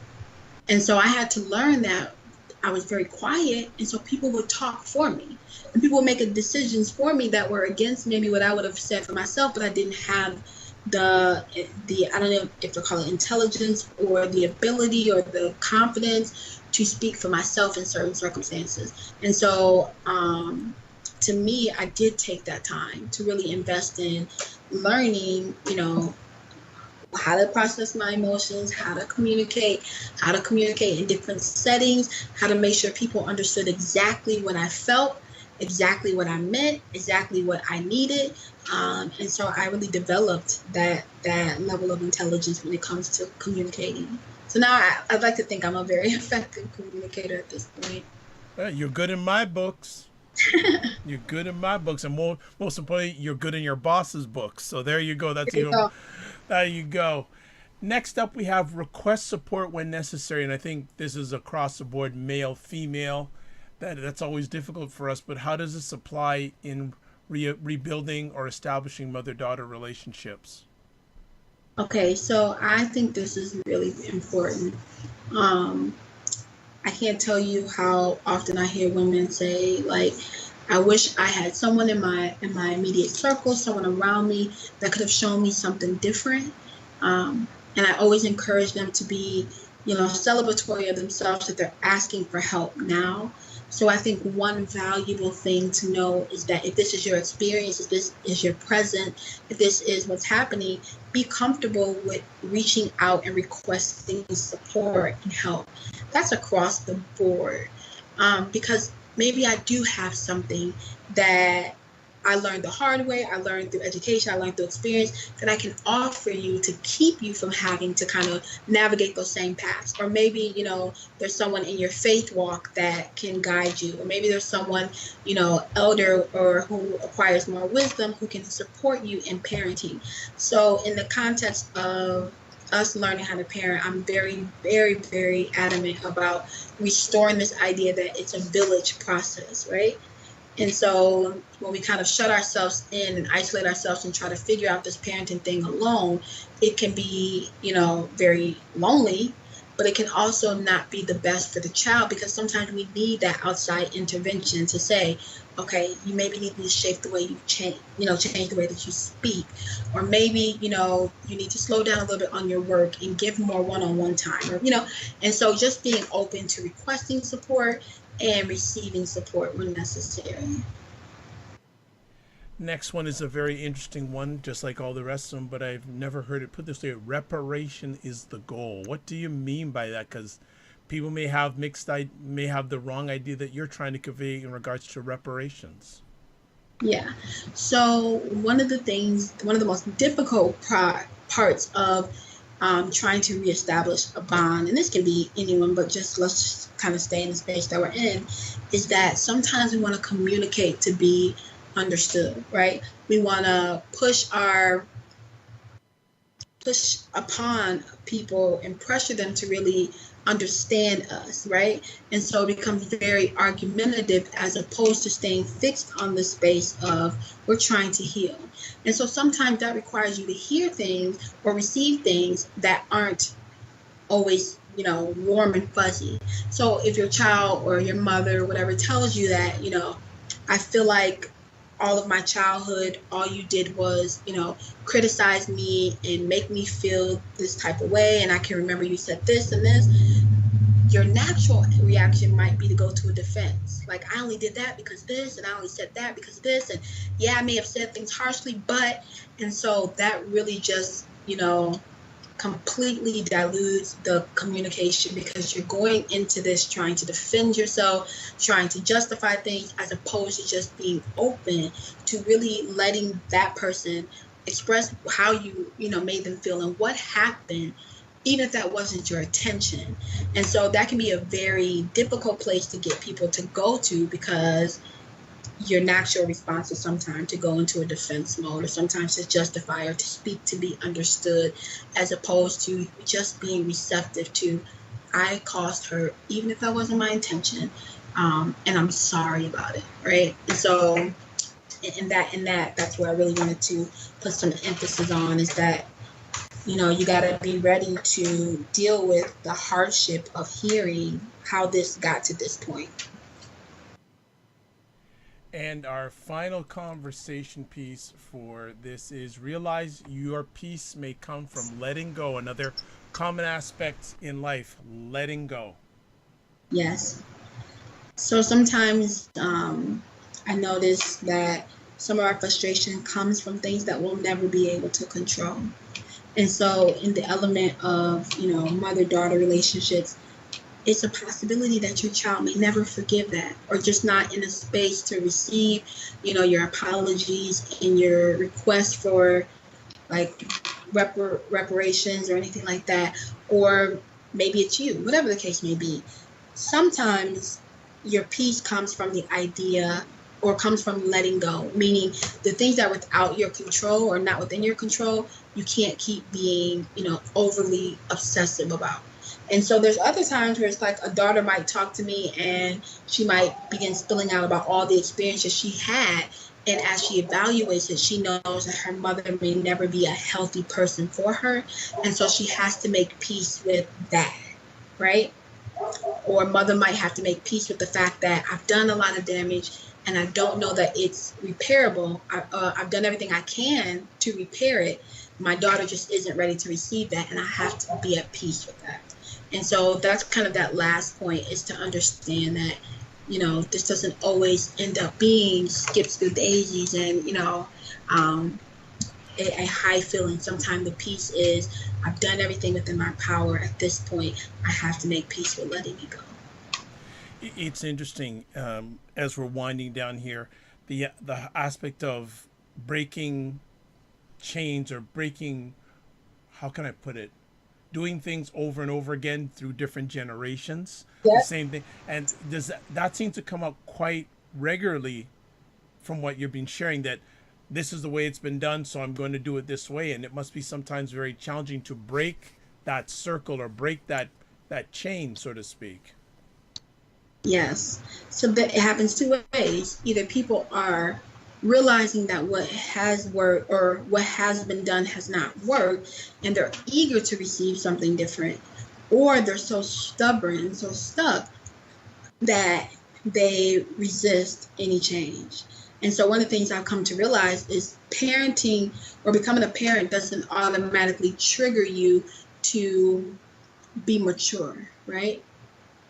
And so I had to learn that I was very quiet, and so people would talk for me. And people would make decisions for me that were against maybe what I would have said for myself, but I didn't have the I don't know if they call it intelligence or the ability or the confidence to speak for myself in certain circumstances. And so to me, I did take that time to really invest in learning, how to process my emotions, how to communicate in different settings, how to make sure people understood exactly what I felt, exactly what I meant, exactly what I needed. And so I really developed that level of intelligence when it comes to communicating. So now I'd like to think I'm a very effective communicator at this point. You're good in my books. You're good in my books, and most importantly, you're good in your boss's books. So there you go. That's There you even. go. There you go. Next up, we have request support when necessary, and I think this is across the board, male, female. That's always difficult for us. But how does this apply in rebuilding or establishing mother-daughter relationships? Okay, so I think this is really important. Um, I can't tell you how often I hear women say, like, I wish I had someone in my immediate circle, someone around me that could have shown me something different. And I always encourage them to be, celebratory of themselves that they're asking for help now. So I think one valuable thing to know is that if this is your experience, if this is your present, if this is what's happening, be comfortable with reaching out and requesting support and help. That's across the board. Because maybe I do have something that I learned the hard way, I learned through education, I learned through experience, that I can offer you to keep you from having to kind of navigate those same paths. Or maybe, there's someone in your faith walk that can guide you. Or maybe there's someone, elder or who acquires more wisdom who can support you in parenting. So in the context of us learning how to parent, I'm very, very, very adamant about restoring this idea that it's a village process, right? And so when we kind of shut ourselves in and isolate ourselves and try to figure out this parenting thing alone, it can be, very lonely, but it can also not be the best for the child, because sometimes we need that outside intervention to say, okay, you maybe need to shape the way you change the way that you speak, or maybe, you need to slow down a little bit on your work and give more one-on-one time, or, and so just being open to requesting support and receiving support when necessary. Next one is a very interesting one, just like all the rest of them, but I've never heard it put this way. Reparation is the goal. What do you mean by that? Because people may have the wrong idea that you're trying to convey in regards to reparations. Yeah. So one of the most difficult parts of trying to reestablish a bond, and this can be anyone, but let's just kind of stay in the space that we're in, is that sometimes we want to communicate to be understood, right? We want to push upon people and pressure them to really understand us, right? And so it becomes very argumentative as opposed to staying fixed on the space of we're trying to heal. And so sometimes that requires you to hear things or receive things that aren't always, warm and fuzzy. So if your child or your mother or whatever tells you that, I feel like all of my childhood, all you did was, criticize me and make me feel this type of way. And I can remember you said this and this. Your natural reaction might be to go to a defense. Like, I only did that because this, and I only said that because of this. And yeah, I may have said things harshly, but, and so that really just, completely dilutes the communication, because you're going into this trying to defend yourself, trying to justify things, as opposed to just being open to really letting that person express how you made them feel and what happened, even if that wasn't your intention. And so that can be a very difficult place to get people to go to, because your natural response is sometimes to go into a defense mode, or sometimes to justify or to speak to be understood, as opposed to just being receptive to, I caused hurt, even if that wasn't my intention, and I'm sorry about it, right? And so that's where I really wanted to put some emphasis on, is that you got to be ready to deal with the hardship of hearing how this got to this point. And our final conversation piece for this is: realize your peace may come from letting go. Another common aspect in life, letting go. Yes. So sometimes I notice that some of our frustration comes from things that we'll never be able to control. And so in the element of, mother-daughter relationships, it's a possibility that your child may never forgive that, or just not in a space to receive, your apologies and your request for like reparations or anything like that. Or maybe it's you, whatever the case may be. Sometimes your peace comes from the idea, or comes from letting go, meaning the things that are without your control or not within your control, you can't keep being, overly obsessive about. And so there's other times where it's like a daughter might talk to me and she might begin spilling out about all the experiences she had. And as she evaluates it, she knows that her mother may never be a healthy person for her. And so she has to make peace with that, right? Or mother might have to make peace with the fact that I've done a lot of damage and I don't know that it's repairable. I've done everything I can to repair it. My daughter just isn't ready to receive that, and I have to be at peace with that. And so that's kind of that last point, is to understand that, this doesn't always end up being skips through daisies and, a high feeling. Sometimes the peace is, I've done everything within my power. At this point, I have to make peace with letting it go. It's interesting, as we're winding down here, the aspect of breaking chains, or breaking, how can I put it, doing things over and over again through different generations. Yep. The same thing. And does that seems to come up quite regularly from what you've been sharing, that this is the way it's been done, so I'm going to do it this way. And it must be sometimes very challenging to break that circle, or break that chain, so to speak. Yes. So that it happens two ways. Either people are realizing that what has worked or what has been done has not worked, and they're eager to receive something different, or they're so stubborn and so stuck that they resist any change. And so one of the things I've come to realize is parenting, or becoming a parent, doesn't automatically trigger you to be mature, right?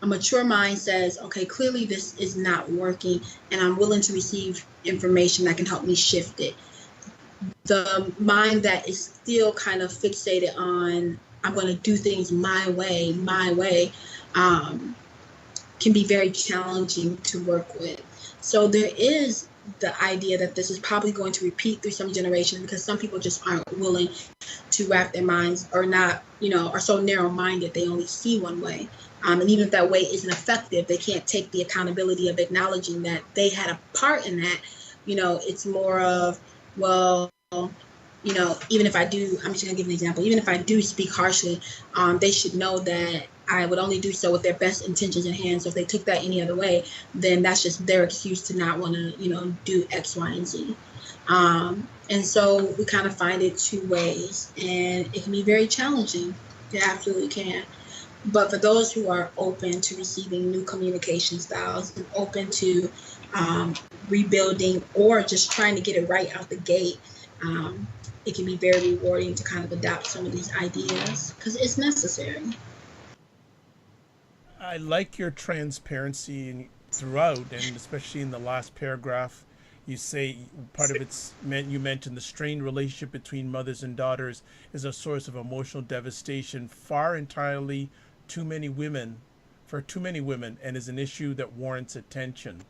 A mature mind says, okay, clearly this is not working, and I'm willing to receive information that can help me shift it. The mind that is still kind of fixated on, I'm going to do things my way, can be very challenging to work with. So there is the idea that this is probably going to repeat through some generations, because some people just aren't willing to wrap their minds, or not, are so narrow-minded they only see one way. And even if that way isn't effective, they can't take the accountability of acknowledging that they had a part in that. It's more of, well, even if I do, I'm just going to give an example. Even if I do speak harshly, they should know that I would only do so with their best intentions in hand. So if they took that any other way, then that's just their excuse to not want to, do X, Y, and Z. And so we kind of find it two ways, and it can be very challenging. It absolutely can. But for those who are open to receiving new communication styles and open to um, rebuilding or just trying to get it right out the gate, um, it can be very rewarding to kind of adopt some of these ideas because it's necessary. I like your transparency throughout, and especially in the last paragraph. You say part of it's meant you mentioned the strained relationship between mothers and daughters is a source of emotional devastation far entirely too many women for too many women and is an issue that warrants attention.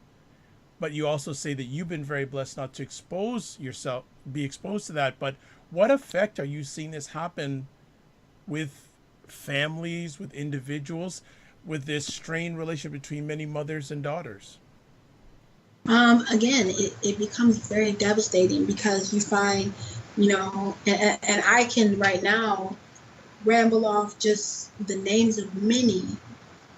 But you also say that you've been very blessed not to expose yourself, be exposed to that. But what effect are you seeing this happen with families, with individuals, with this strained relationship between many mothers and daughters? Again, it becomes very devastating because you find, and I can right now ramble off just the names of many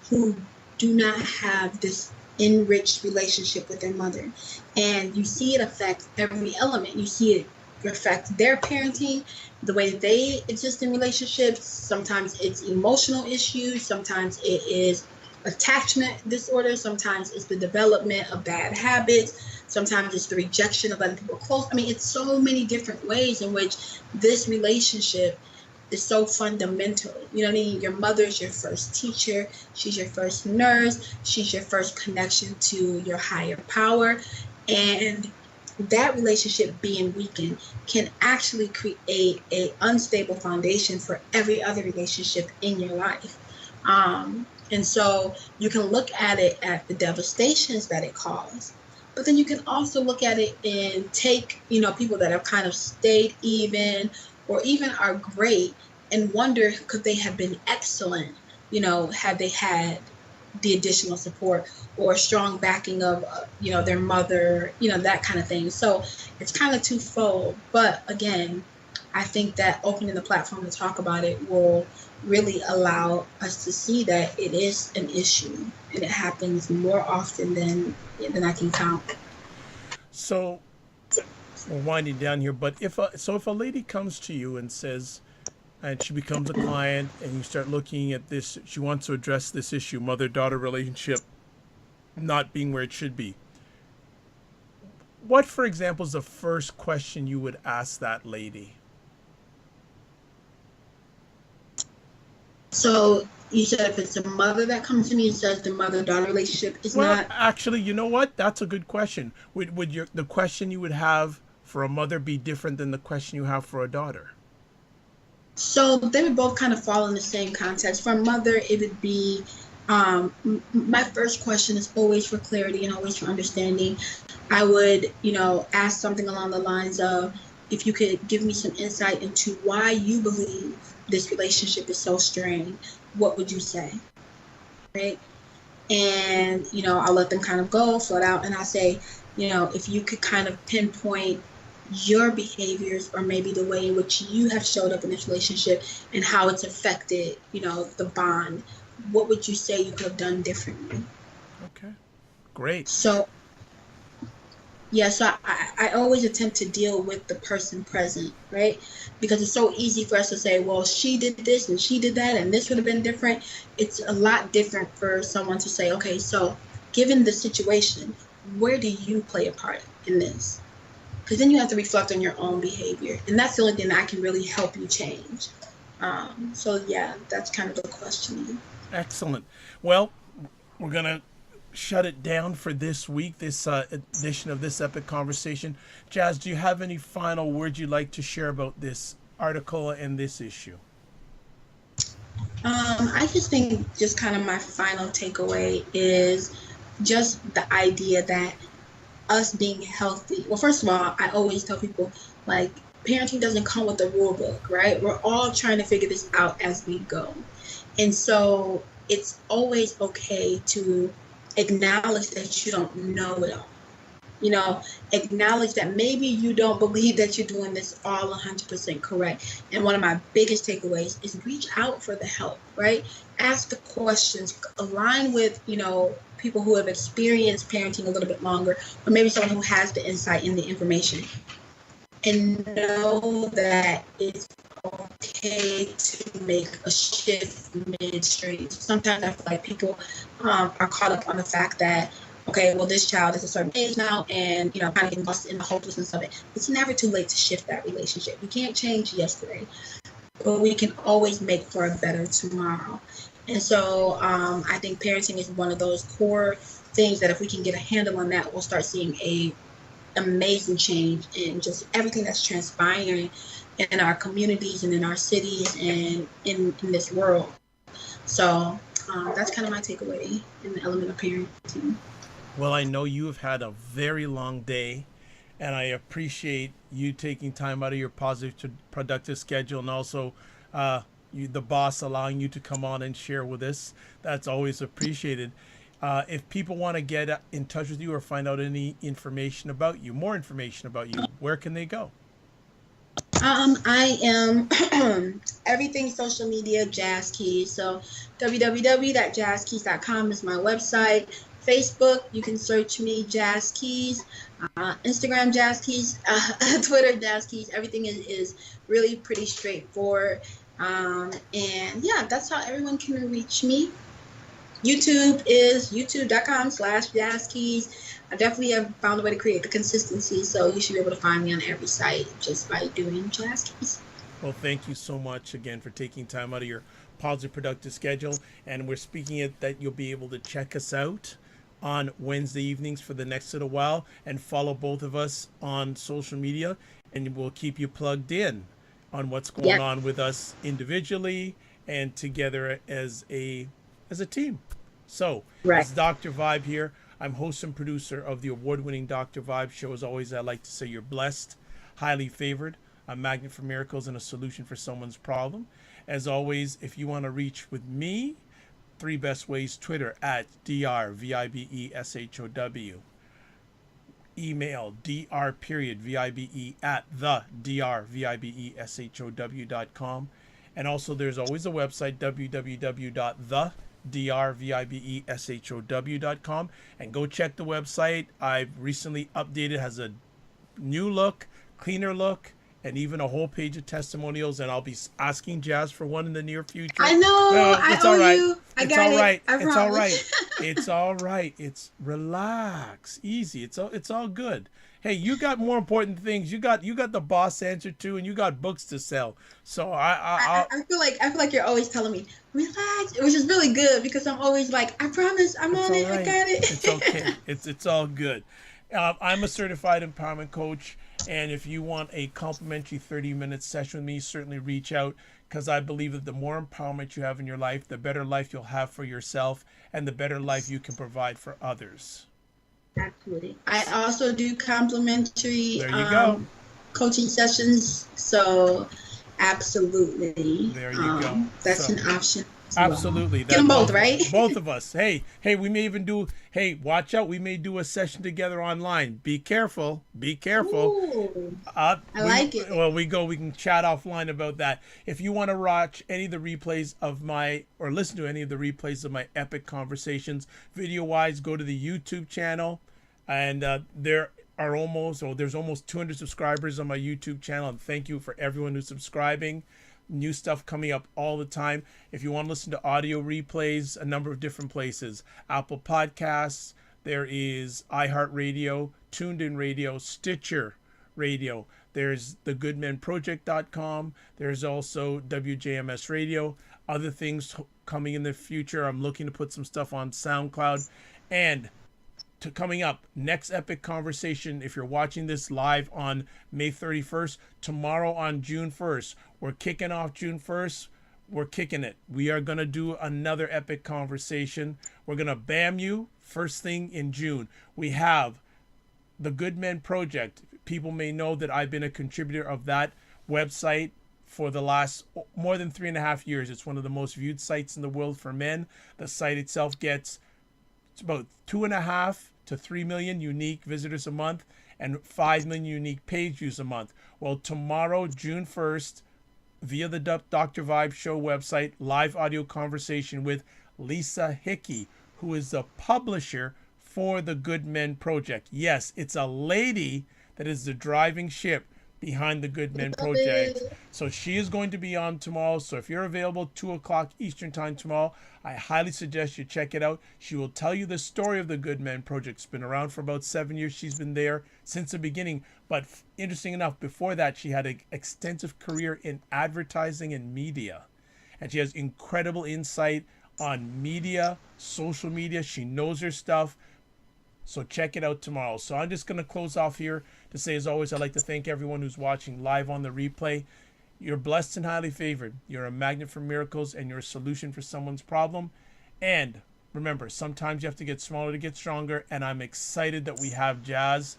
who do not have this enriched relationship with their mother. And you see it affect every element. You see it affect their parenting, the way that they exist in relationships. Sometimes it's emotional issues, sometimes it is attachment disorder, sometimes it's the development of bad habits, sometimes it's the rejection of other people close. I mean, it's so many different ways in which this relationship is so fundamental. You know what I mean? Your mother is your first teacher. She's your first nurse. She's your first connection to your higher power. And that relationship being weakened can actually create an unstable foundation for every other relationship in your life. And so you can look at it at the devastations that it caused, but then you can also look at it and take, people that have kind of stayed even or even are great and wonder could they have been excellent, had they had the additional support or strong backing of, their mother, that kind of thing. So it's kind of twofold. But again, I think that opening the platform to talk about it will really allow us to see that it is an issue and it happens more often than I can count. So we're winding down here, but if a lady comes to you and says, and she becomes a client, and you start looking at this, she wants to address this issue, mother-daughter relationship not being where it should be. What, for example, is the first question you would ask that lady? So you said if it's a mother that comes to me and says the mother-daughter relationship is Well, not. actually, you know what? That's a good question. Would the question you would have for a mother be different than the question you have for a daughter? So they would both kind of fall in the same context. For a mother, it would be my first question is always for clarity and always for understanding. I would, ask something along the lines of, if you could give me some insight into why you believe this relationship is so strained, what would you say? Right? And, I'll let them kind of go, float out, and I'll say, if you could kind of pinpoint your behaviors or maybe the way in which you have showed up in this relationship and how it's affected, the bond, what would you say you could have done differently? Okay, great. So, yeah, so I always attempt to deal with the person present, right? Because it's so easy for us to say, well, she did this and she did that and this would have been different. It's a lot different for someone to say, okay, so given the situation, where do you play a part in this? Because then you have to reflect on your own behavior. And that's the only thing that I can really help you change. So, yeah, that's kind of the questioning. Excellent. Well, we're going to shut it down for this week, this edition of This Epic Conversation. Jazz, do you have any final words you'd like to share about this article and this issue? I just think just kind of my final takeaway is just the idea that us being healthy. Well, first of all, I always tell people, like, parenting doesn't come with a rule book, right? We're all trying to figure this out as we go. And so it's always okay to acknowledge that you don't know it all. Acknowledge that maybe you don't believe that you're doing this all 100% correct. And one of my biggest takeaways is reach out for the help, right? Ask the questions, align with, people who have experienced parenting a little bit longer, or maybe someone who has the insight and the information. And know that it's okay okay to make a shift midstream. Sometimes I feel like people are caught up on the fact that, okay, well, this child is a certain age now, and kind of getting lost in the hopelessness of it. It's never too late to shift that relationship. You can't change yesterday, but we can always make for a better tomorrow. And so I think parenting is one of those core things that if we can get a handle on that, we'll start seeing a amazing change in just everything that's transpiring in our communities and in our cities and in this world. So that's kind of my takeaway in the element of parenting. Well, I know you have had a very long day, and I appreciate you taking time out of your positive, productive schedule, and also the boss allowing you to come on and share with us. That's always appreciated. If people want to get in touch with you or find out any information about you, more information about you, where can they go? I am everything social media, Jazz Keys. So www.jazzkeys.com is my website. Facebook, you can search me, Jazz Keys. Instagram, Jazz Keys. Twitter, Jazz Keys. Everything is really pretty straightforward. And yeah, that's how everyone can reach me. YouTube is youtube.com/jazzkeys. I definitely have found a way to create the consistency, so you should be able to find me on every site just by doing Jazz Keys. Well, thank you so much again for taking time out of your positive, productive schedule. And we're speaking it that you'll be able to check us out on Wednesday evenings for the next little while and follow both of us on social media, and we'll keep you plugged in on what's going on with us individually and together as a team. So, it's Dr. Vibe here. I'm host and producer of the award-winning Dr. Vibe show. As always, I like to say you're blessed, highly favored, a magnet for miracles, and a solution for someone's problem. As always, if you want to reach with me, 3 best ways: Twitter at drvibeshow, email dr.vibe at the drvibeshow.com, and also there's always a website, www.drvibeshow.com, and go check the website. I've recently updated, has a new look, cleaner look, and even a whole page of testimonials, and I'll be asking Jazz for one in the near future. I know. I owe you. I got it. I promise. It's all right. It's all right. It's relax, easy. It's all good. Hey, you got more important things. You got the boss answer to, and you got books to sell. So I feel like you're always telling me relax, which is really good because I'm always like, I promise, I'm on it. Right. I got it. It's okay. It's all good. I'm a certified empowerment coach, and if you want a complimentary 30-minute session with me, certainly reach out, because I believe that the more empowerment you have in your life, the better life you'll have for yourself, and the better life you can provide for others. Absolutely. I also do complimentary there you go. Coaching sessions, so absolutely. There you go. That's an option. Absolutely. Get them both, right? Both of us. Hey, we may even do, watch out. We may do a session together online. Be careful. Ooh, I like it. Well, we can chat offline about that. If you want to watch any of the replays of or listen to any of the replays of my epic conversations, video-wise, go to the YouTube channel. And there's almost 200 subscribers on my YouTube channel. And thank you for everyone who's subscribing. New stuff coming up all the time. If you want to listen to audio replays, a number of different places: Apple Podcasts, there is iHeartRadio, Tuned In Radio, Stitcher Radio, there's thegoodmenproject.com, there's also WJMS Radio, other things coming in the future. I'm looking to put some stuff on SoundCloud. And coming up, next epic conversation, if you're watching this live on May 31st, tomorrow on June 1st, we're kicking off June 1st. We're kicking it. We are going to do another epic conversation. We're going to BAM you first thing in June. We have the Good Men Project. People may know that I've been a contributor of that website for the last more than 3.5 years. It's one of the most viewed sites in the world for men. The site itself gets about 2.5 to 3 million unique visitors a month and 5 million unique page views a month. Well, tomorrow, June 1st, via the Dr. Vibe Show website, live audio conversation with Lisa Hickey, who is the publisher for the Good Men Project. Yes, it's a lady that is the driving ship behind the Good Men Love Project. it. So she is going to be on tomorrow. So if you're available 2 o'clock Eastern time tomorrow, I highly suggest you check it out. She will tell you the story of the Good Men Project. It's been around for about 7 years. She's been there since the beginning. But interesting enough, before that, she had an extensive career in advertising and media. And she has incredible insight on media, social media. She knows her stuff. So check it out tomorrow. So I'm just going to close off here to say, as always, I'd like to thank everyone who's watching live on the replay. You're blessed and highly favored. You're a magnet for miracles, and you're a solution for someone's problem. And remember, sometimes you have to get smaller to get stronger. And I'm excited that we have Jazz,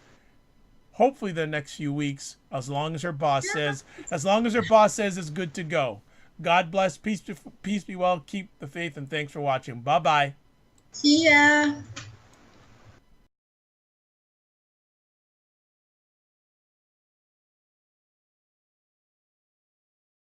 hopefully the next few weeks, as long as her boss says it's good to go. God bless. Peace be well. Keep the faith, and thanks for watching. Bye-bye. See ya.